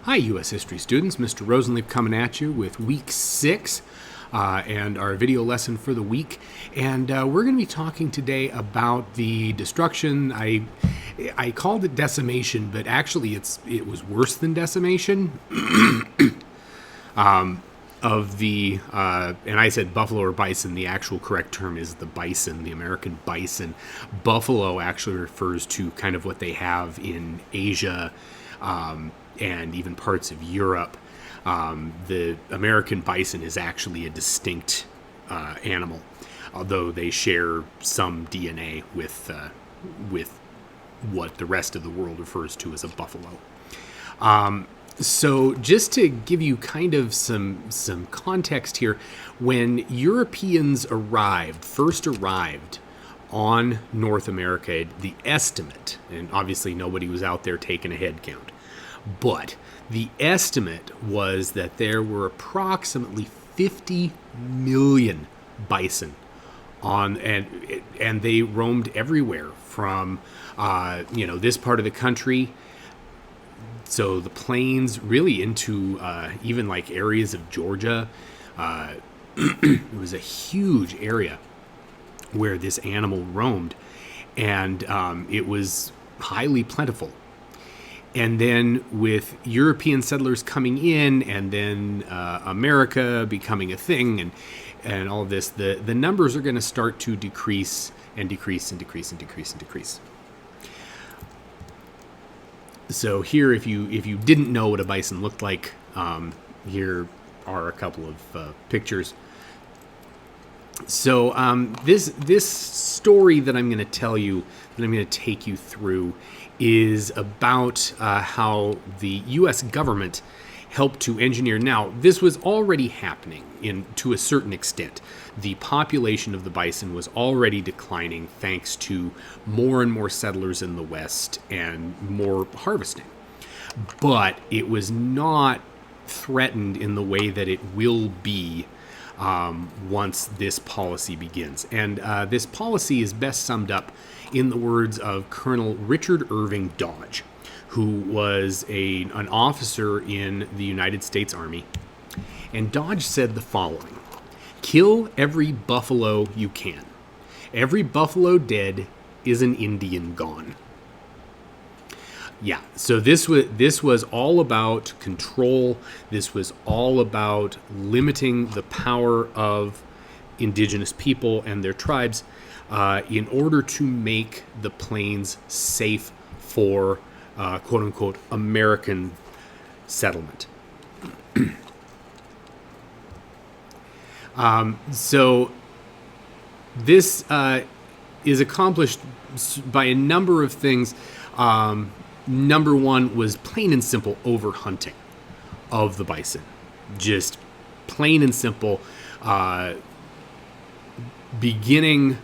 Hi, U.S. history students. Mr. Rosenleaf coming at you with week 6 and our video lesson for the week. And we're going to be talking today about the destruction. I called it decimation, but actually it was worse than decimation of the, and I said buffalo or bison. The actual correct term is the bison, the American bison. Buffalo actually refers to kind of what they have in Asia, and even parts of Europe. The American bison is actually a distinct animal, although they share some DNA with what the rest of the world refers to as a buffalo. So just to give you kind of some context here, when Europeans first arrived on North America, the estimate, and obviously nobody was out there taking a head count, but the estimate was that there were approximately 50 million bison on, and they roamed everywhere from this part of the country, so the plains, really into even like areas of Georgia. It was a huge area where this animal roamed, and it was highly plentiful. And then with European settlers coming in, and then America becoming a thing, and all of this, the numbers are going to start to decrease and decrease and decrease and decrease and decrease. So here, if you didn't know what a bison looked like, here are a couple of pictures. So this story that I'm going to tell you, that I'm going to take you through, is about how the U.S. government helped to engineer. Now, this was already happening to a certain extent. The population of the bison was already declining thanks to more and more settlers in the West and more harvesting. But it was not threatened in the way that it will be once this policy begins. And this policy is best summed up in the words of Colonel Richard Irving Dodge, who was an officer in the United States Army. And Dodge said the following: "Kill every buffalo you can. Every buffalo dead is an Indian gone." Yeah, so this was all about control. This was all about limiting the power of indigenous people and their tribes in order to make the plains safe for quote-unquote American settlement. So this is accomplished by a number of things. Number one was plain and simple overhunting of the bison. Just plain and simple. Beginning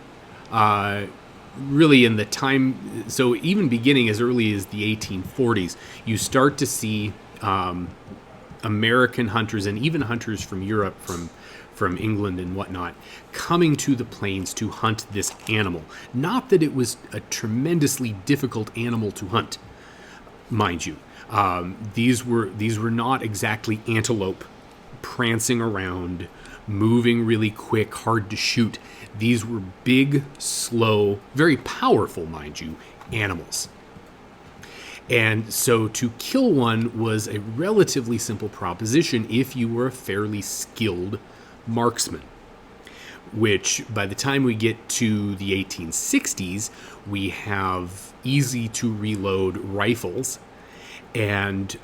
really in the time, so even beginning as early as the 1840s, you start to see American hunters and even hunters from Europe, from England and whatnot, coming to the plains to hunt this animal. Not that it was a tremendously difficult animal to hunt, mind you. These were not exactly antelope prancing around, moving really quick, hard to shoot. These were big, slow, very powerful, mind you, animals. And so to kill one was a relatively simple proposition if you were a fairly skilled marksman, which by the time we get to the 1860s, we have easy to reload rifles, and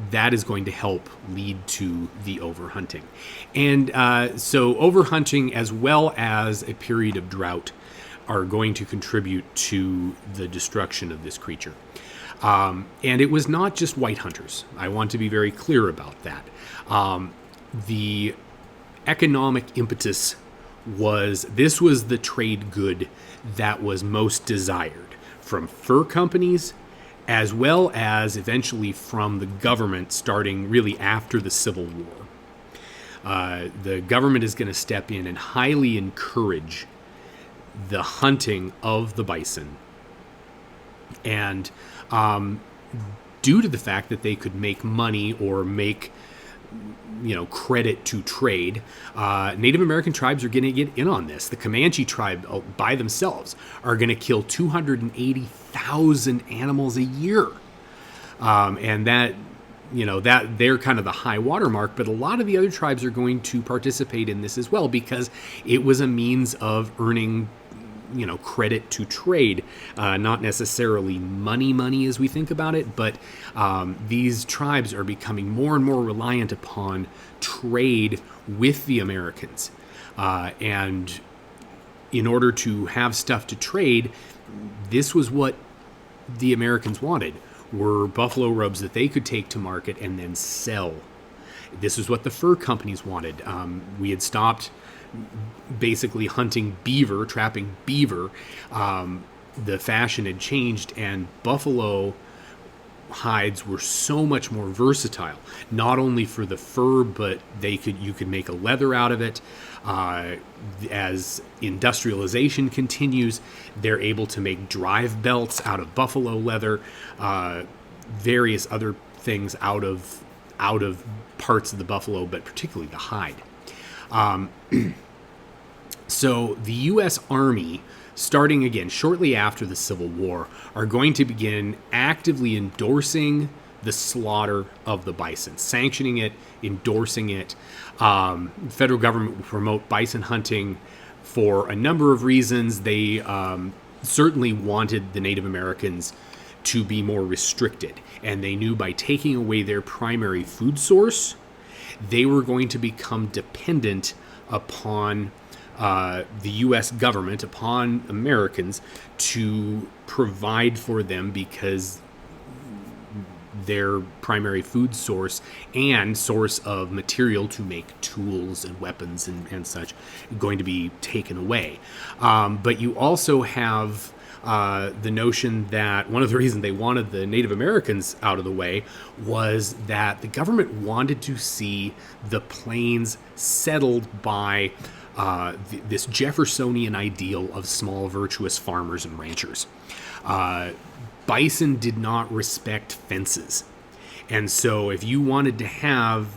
that is going to help lead to the overhunting. And so overhunting, as well as a period of drought, are going to contribute to the destruction of this creature. And it was not just white hunters. I want to be very clear about that. The economic impetus was the trade good that was most desired from fur companies, as well as eventually from the government, starting really after the Civil War. The government is going to step in and highly encourage the hunting of the bison. And due to the fact that they could make money or make credit to trade. Native American tribes are going to get in on this. The Comanche tribe by themselves are going to kill 280,000 animals a year. And that they're kind of the high watermark, but a lot of the other tribes are going to participate in this as well because it was a means of earning credit to trade, not necessarily money as we think about it, but these tribes are becoming more and more reliant upon trade with the Americans. And in order to have stuff to trade, this was what the Americans wanted, were buffalo robes that they could take to market and then sell. This is what the fur companies wanted. We had stopped basically hunting beaver, trapping beaver. The fashion had changed, and buffalo hides were so much more versatile, not only for the fur, but you could make a leather out of it. As industrialization continues, they're able to make drive belts out of buffalo leather, various other things out of parts of the buffalo, but particularly the hide. So the U.S. Army, starting again shortly after the Civil War, are going to begin actively endorsing the slaughter of the bison, sanctioning it, endorsing it. Federal government will promote bison hunting for a number of reasons. They certainly wanted the Native Americans to be more restricted, and they knew by taking away their primary food source, they were going to become dependent upon the U.S. government, upon Americans, to provide for them, because their primary food source and source of material to make tools and weapons and such going to be taken away. But you also have the notion that one of the reasons they wanted the Native Americans out of the way was that the government wanted to see the plains settled by this Jeffersonian ideal of small, virtuous farmers and ranchers. Bison did not respect fences. And so if you wanted to have,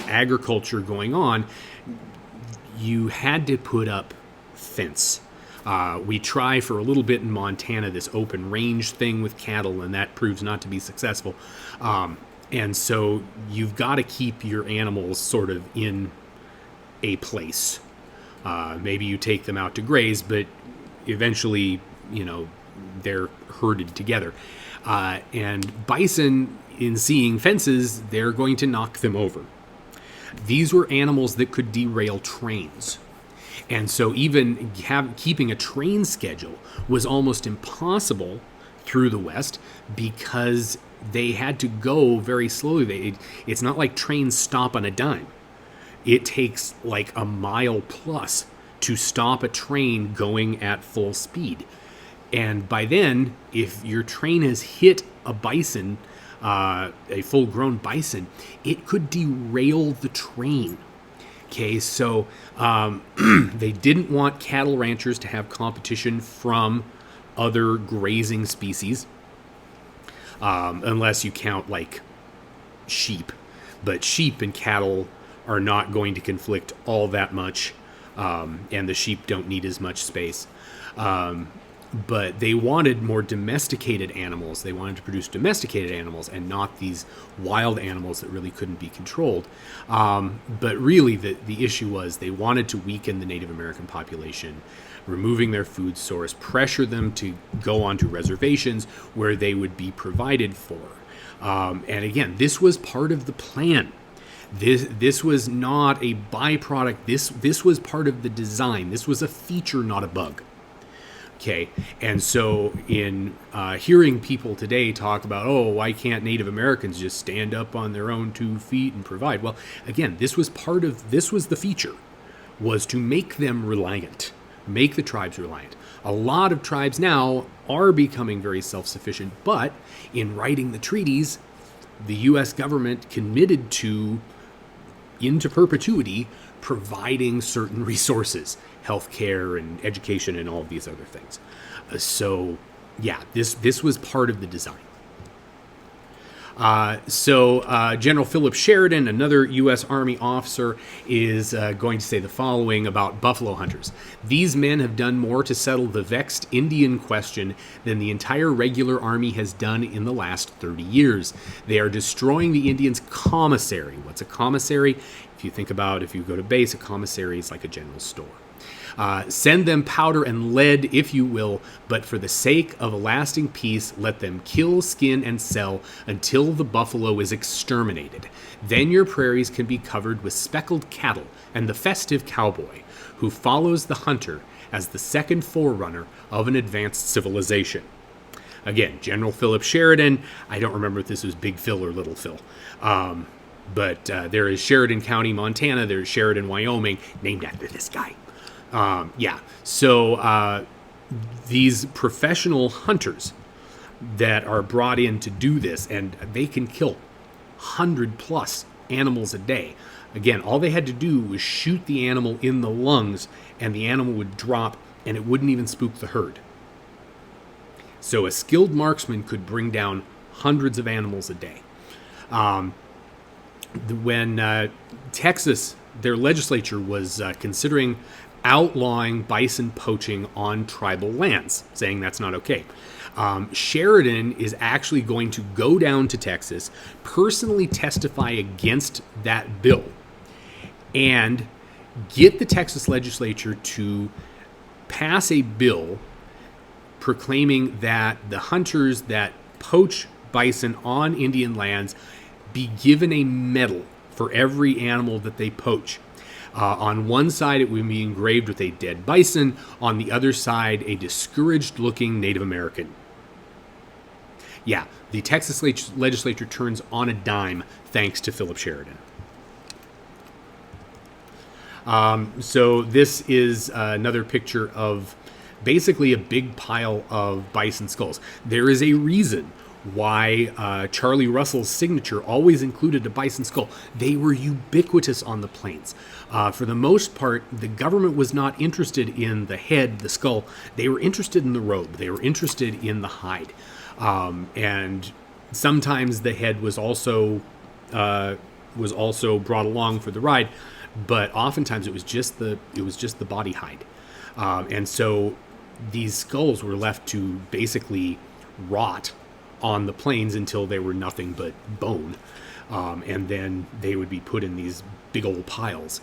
agriculture going on, you had to put up fence. We try for a little bit in Montana this open range thing with cattle, and that proves not to be successful. And so you've got to keep your animals sort of in a place. Maybe you take them out to graze, but eventually, they're herded together. And bison, in seeing fences, they're going to knock them over. These were animals that could derail trains. And so even keeping a train schedule was almost impossible through the West because they had to go very slowly. It's not like trains stop on a dime. It takes like a mile plus to stop a train going at full speed. And by then, if your train has hit a bison, a full-grown bison, it could derail the train. Okay, so they didn't want cattle ranchers to have competition from other grazing species, unless you count like sheep. But sheep and cattle are not going to conflict all that much, and the sheep don't need as much space. But they wanted more domesticated animals. They wanted to produce domesticated animals and not these wild animals that really couldn't be controlled. But really, the issue was they wanted to weaken the Native American population, removing their food source, pressure them to go onto reservations where they would be provided for. And again, this was part of the plan. This was not a byproduct. This was part of the design. This was a feature, not a bug. Okay, and so in hearing people today talk about, why can't Native Americans just stand up on their own 2 feet and provide? Well, again, this was the feature, was to make them reliant, make the tribes reliant. A lot of tribes now are becoming very self-sufficient, but in writing the treaties, the U.S. government committed to, into perpetuity, providing certain resources, healthcare and education and all of these other things. So, yeah, this was part of the design. General Philip Sheridan, another U.S. Army officer, is going to say the following about buffalo hunters. These men have done more to settle the vexed Indian question than the entire regular army has done in the last 30 years. They are destroying the Indians' commissary. What's a commissary? If you go to base, a commissary is like a general store. Send them powder and lead, if you will, but for the sake of a lasting peace, let them kill, skin, and sell until the buffalo is exterminated. Then your prairies can be covered with speckled cattle and the festive cowboy, who follows the hunter as the second forerunner of an advanced civilization. Again, General Philip Sheridan. I don't remember if this was Big Phil or Little Phil. But there is Sheridan County, Montana. There's Sheridan, Wyoming, named after this guy. These professional hunters that are brought in to do this, and they can kill 100+ animals a day. Again, all they had to do was shoot the animal in the lungs, and the animal would drop, and it wouldn't even spook the herd. So a skilled marksman could bring down hundreds of animals a day. When Texas, their legislature was considering outlawing bison poaching on tribal lands, saying that's not okay. Sheridan is actually going to go down to Texas, personally testify against that bill, and get the Texas legislature to pass a bill proclaiming that the hunters that poach bison on Indian lands be given a medal for every animal that they poach. On one side, it would be engraved with a dead bison. On the other side, a discouraged-looking Native American. Yeah, the Texas legislature turns on a dime thanks to Philip Sheridan. So this is another picture of basically a big pile of bison skulls. There is a reason why Charlie Russell's signature always included a bison skull. They were ubiquitous on the plains. For the most part, the government was not interested in the head, the skull. They were interested in the robe. They were interested in the hide. And sometimes the head was also brought along for the ride, but oftentimes it was just the body hide. And so these skulls were left to basically rot on the plains until they were nothing but bone. And then they would be put in these big old piles.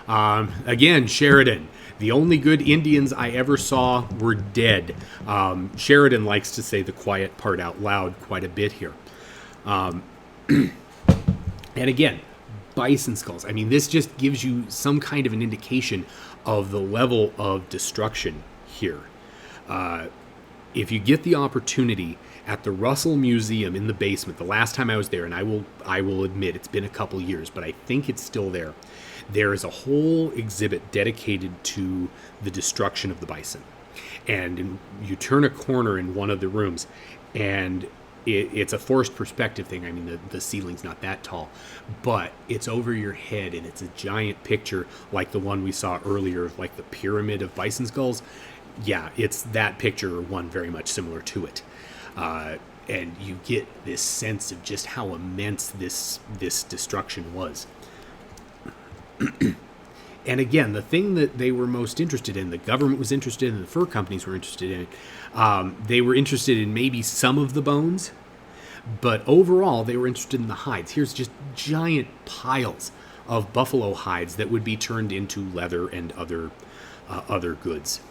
Again, Sheridan. The only good Indians I ever saw were dead. Sheridan likes to say the quiet part out loud quite a bit here. And again, bison skulls. I mean, this just gives you some kind of an indication of the level of destruction here. If you get the opportunity at the Russell Museum in the basement, the last time I was there, and I will admit it's been a couple years, but I think it's still there. There is a whole exhibit dedicated to the destruction of the bison. And you turn a corner in one of the rooms, and it's a forced perspective thing. I mean, the ceiling's not that tall, but it's over your head, and it's a giant picture like the one we saw earlier of like the pyramid of bison skulls. Yeah, it's that picture, or one very much similar to it. And you get this sense of just how immense this destruction was. And again, the thing that they were most interested in, the government was interested in, the fur companies were interested in, they were interested in maybe some of the bones, but overall they were interested in the hides. Here's just giant piles of buffalo hides that would be turned into leather and other goods,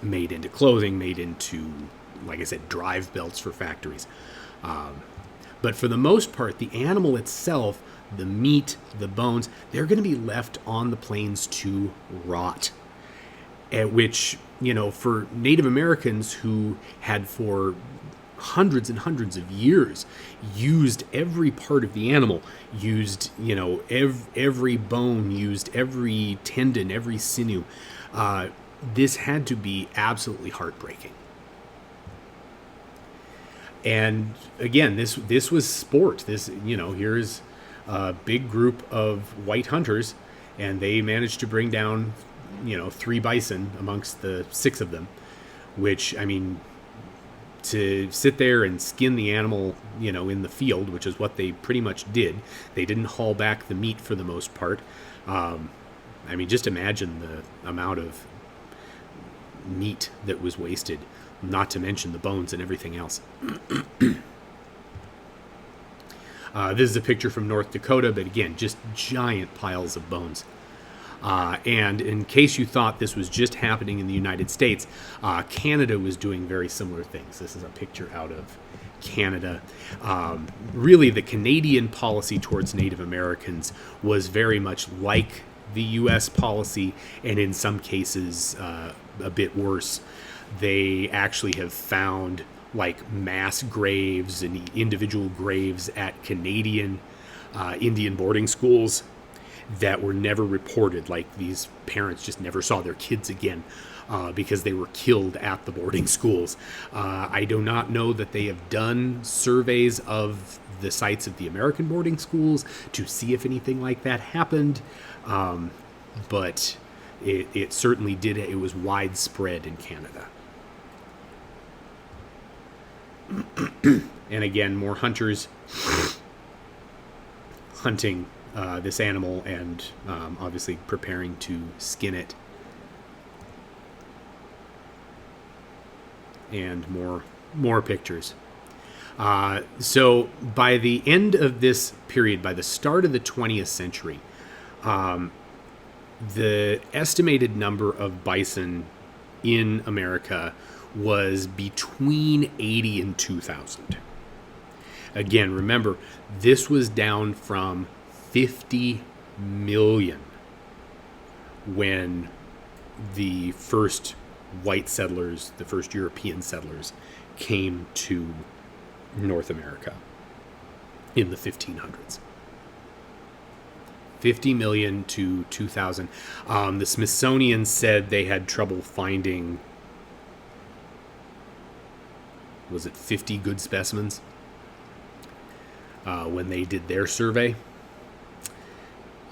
made into clothing, made into, like I said, drive belts for factories. But for the most part, the animal itself, the meat, the bones, they're going to be left on the plains to rot. At which, for Native Americans who had for hundreds and hundreds of years used every part of the animal, used, every bone, used every tendon, every sinew, this had to be absolutely heartbreaking. And again, this was sport. Here's a big group of white hunters, and they managed to bring down, 3 bison amongst the 6 of them, which, I mean, to sit there and skin the animal, in the field, which is what they pretty much did. They didn't haul back the meat for the most part. Just imagine the amount of meat that was wasted, not to mention the bones and everything else. This is a picture from North Dakota, but again, just giant piles of bones. And in case you thought this was just happening in the United States, Canada was doing very similar things. This is a picture out of Canada. Really, the Canadian policy towards Native Americans was very much like the U.S. policy, and in some cases a bit worse. They actually have found mass graves and individual graves at Canadian Indian boarding schools that were never reported. These parents just never saw their kids again because they were killed at the boarding schools. I do not know that they have done surveys of the sites of the American boarding schools to see if anything like that happened, but it certainly did. It was widespread in Canada. And again, more hunters hunting this animal and obviously preparing to skin it. And more pictures. So by the end of this period, by the start of the 20th century, the estimated number of bison in America was between 80 and 2,000. Again, remember, this was down from 50 million when the first white settlers, the first European settlers, came to North America in the 1500s. 50 million to 2,000. The Smithsonian said they had trouble finding, was it 50 good specimens when they did their survey.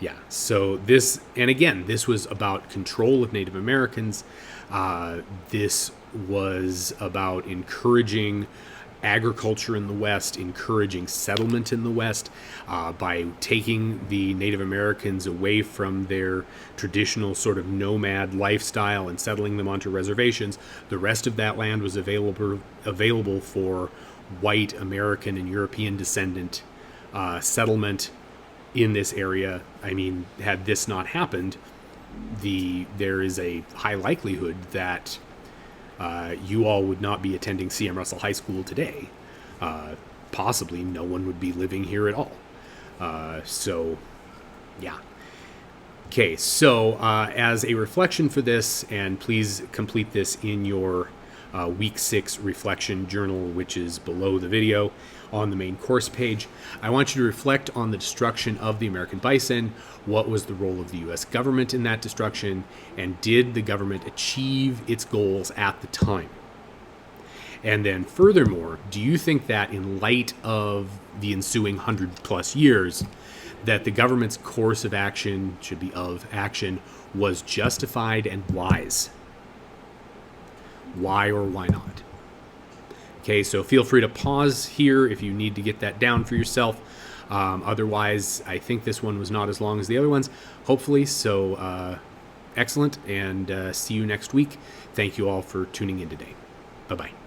Yeah, so this, and again, this was about control of Native Americans. This was about encouraging agriculture in the West, encouraging settlement in the West by taking the Native Americans away from their traditional sort of nomad lifestyle and settling them onto reservations. The rest of that land was available for white American and European descendant settlement in this area. I mean, had this not happened, there is a high likelihood that you all would not be attending C.M. Russell High School today. Possibly no one would be living here at all. So, yeah. Okay, so as a reflection for this, and please complete this in your Week 6 reflection journal, which is below the video on the main course page. I want you to reflect on the destruction of the American bison. What was the role of the U.S. government in that destruction? And did the government achieve its goals at the time? And then furthermore, do you think that in light of the ensuing 100+ years, that the government's course of action, should be of action, was justified and wise? Why or why not? Okay, so feel free to pause here if you need to get that down for yourself. Otherwise, I think this one was not as long as the other ones, hopefully. So excellent, and see you next week. Thank you all for tuning in today. Bye-bye.